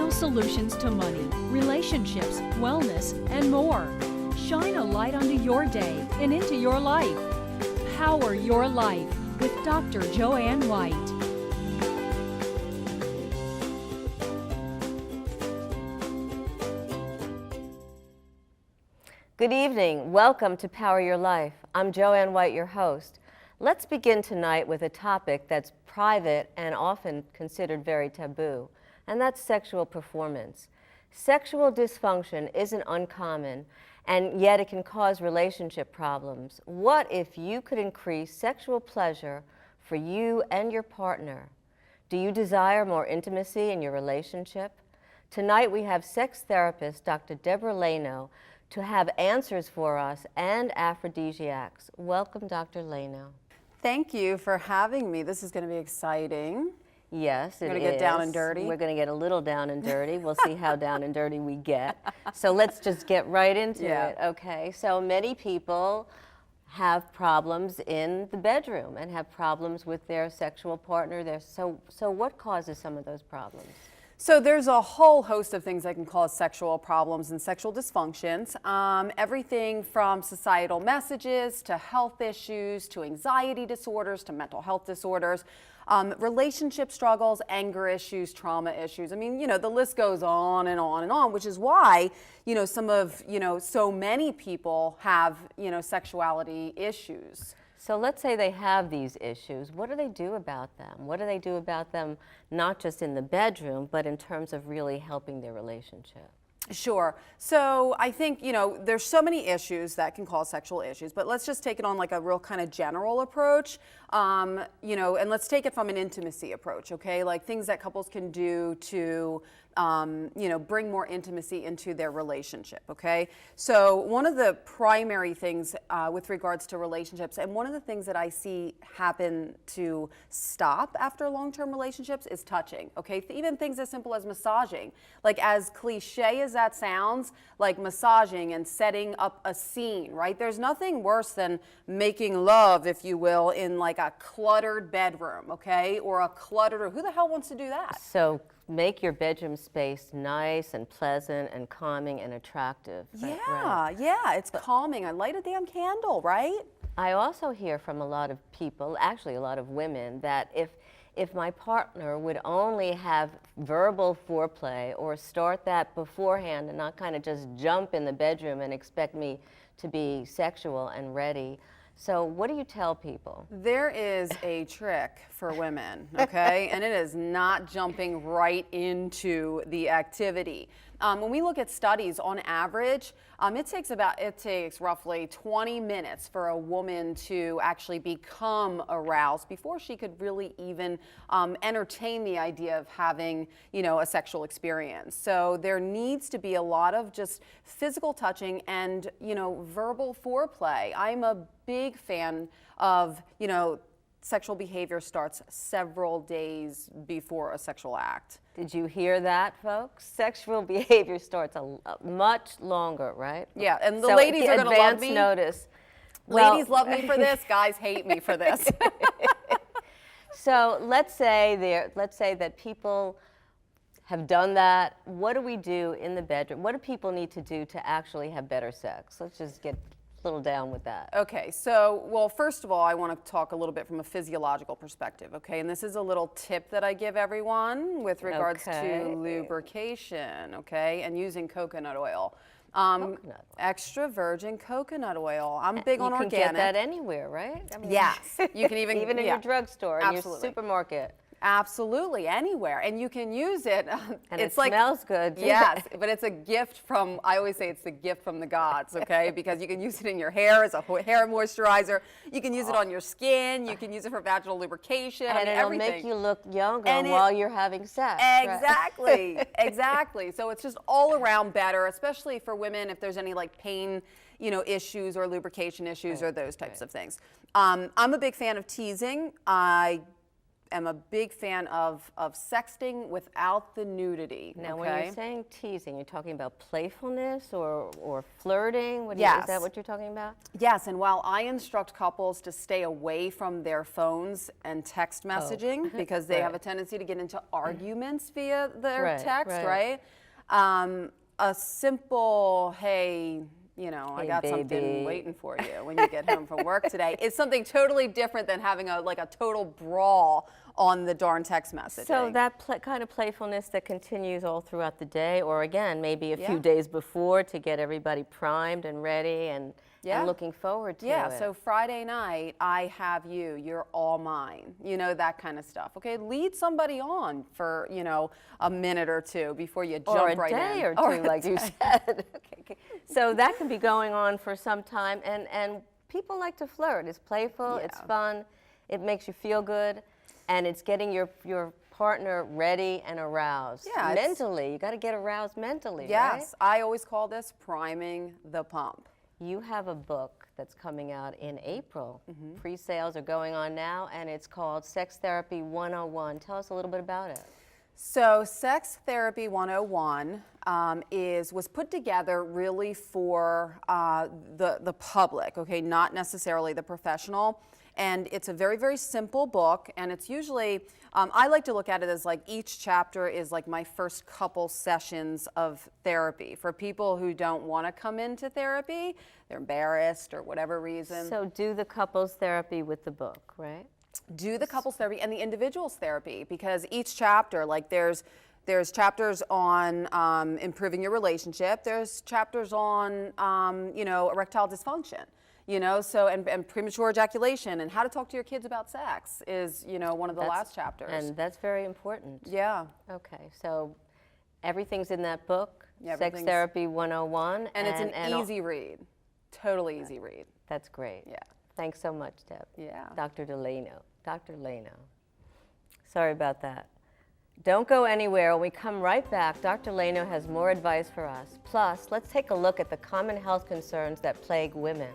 Natural solutions to money, relationships, wellness, and more. Shine a light onto your day and into your life. Power Your Life with Dr. Joanne White. Good evening. Welcome to Power Your Life. I'm Joanne White, your host. Let's begin tonight with a topic that's private and often considered very taboo, and that's sexual performance. Sexual dysfunction isn't uncommon, and yet it can cause relationship problems. What if you could increase sexual pleasure for you and your partner? Do you desire more intimacy in your relationship? Tonight we have sex therapist Dr. Deborah Leno to have answers for us and aphrodisiacs. Welcome, Dr. Leno. Thank you for having me. This is going to be exciting. Yes, We're going to get down and dirty. We're going to get a little down and dirty. We'll see how down and dirty we get. So let's just get right into it. Okay, so many people have problems in the bedroom and have problems with their sexual partner. So what causes some of those problems? So there's a whole host of things that can cause sexual problems and sexual dysfunctions. Everything from societal messages to health issues to anxiety disorders to mental health disorders, relationship struggles, anger issues, trauma issues. I mean, the list goes on and on and on, which is why, so many people have, sexuality issues. So let's say they have these issues. What do they do about them? What do they do about them, not just in the bedroom, but in terms of really helping their relationship? Sure. So I think, there's so many issues that can cause sexual issues, but let's just take it on like a real kind of general approach, and let's take it from an intimacy approach, okay? Like things that couples can do to, bring more intimacy into their relationship, okay? So one of the primary things with regards to relationships, and one of the things that I see happen to stop after long-term relationships is touching, okay? Even things as simple as massaging. Like as cliche as that sounds, like massaging and setting up a scene, right? There's nothing worse than making love, if you will, in like a cluttered bedroom, okay? Or a cluttered, who the hell wants to do that? So make your bedroom space nice and pleasant and calming and attractive. Yeah, it's calming. I light a damn candle, right? I also hear from a lot of people, actually a lot of women, that if my partner would only have verbal foreplay or start that beforehand and not kind of just jump in the bedroom and expect me to be sexual and ready. So what do you tell people? There is a trick for women, okay? And it is not jumping right into the activity. When we look at studies, on average, it takes roughly 20 minutes for a woman to actually become aroused before she could really even entertain the idea of having, a sexual experience. So there needs to be a lot of just physical touching and, verbal foreplay. I'm a big fan of, sexual behavior starts several days before a sexual act. Did you hear that, folks? Sexual behavior starts much longer, right? Yeah, and the ladies are going to love me. Advance notice. Ladies love me for this, guys hate me for this. So let's say that people have done that. What do we do in the bedroom? What do people need to do to actually have better sex? Let's just get a little down with that. Okay, so, well, first of all, I want to talk a little bit from a physiological perspective, okay? And this is a little tip that I give everyone with regards to lubrication, okay? And using coconut oil. Extra virgin coconut oil. I'm big on organic. You can get that anywhere, right? I mean, yes. You can even in your drugstore, in your supermarket. Absolutely, anywhere. And you can use it. And it smells good. Yes, but it's a gift from, I always say it's the gift from the gods, okay? Because you can use it in your hair as a hair moisturizer. You can use it on your skin. You can use it for vaginal lubrication. And it'll everything. Make you look younger while you're having sex. Exactly, right? Exactly. So it's just all around better, especially for women if there's any like pain, issues or lubrication issues or those types of things. I'm a big fan of teasing. I am a big fan of sexting without the nudity. Now, okay? when you're saying teasing, you're talking about playfulness or flirting? Yes. Is that what you're talking about? Yes, and while I instruct couples to stay away from their phones and text messaging because they have a tendency to get into arguments via their Right, text, right. A simple, hey, you know, I Hey, got baby. something waiting for you when you get home from work today is something totally different than having a total brawl on the darn text messaging. So that kind of playfulness that continues all throughout the day, or again, maybe a few Yeah. days before to get everybody primed and ready and looking forward to it. Yeah, so Friday night, I have you, you're all mine, you know, that kind of stuff. Okay, lead somebody on for, you know, a minute or two before you jump or a right in. day or two, like you said. Okay. So that can be going on for some time, and people like to flirt. It's playful, it's Yeah. fun, it makes you feel good, and it's getting your partner ready and aroused. Yeah, it's- mentally, you got to get aroused mentally, right? Yes, I always call this priming the pump. You have a book that's coming out in April. Mm-hmm. Pre-sales are going on now, and it's called Sex Therapy 101. Tell us a little bit about it. So Sex Therapy 101 was put together really for the public, okay, not necessarily the professional. And it's a very, very simple book, and it's usually, I like to look at it as like each chapter is like my first couple sessions of therapy. For people who don't want to come into therapy, they're embarrassed or whatever reason. So do the couples therapy with the book, right? Do the couples therapy and the individuals therapy, because each chapter, like there's chapters on improving your relationship, there's chapters on you know, erectile dysfunction, you know, so and premature ejaculation and how to talk to your kids about sex is, you know, one of the last chapters. And that's very important. Yeah. Okay, so everything's in that book, Yeah, Sex everything's- Therapy 101. And it's an easy read, totally easy read. That's great. Yeah. Thanks so much, Deb. Yeah. Dr. Delano. Dr. Lano. Sorry about that. Don't go anywhere. When we come right back, Dr. Lano has more advice for us. Plus, let's take a look at the common health concerns that plague women.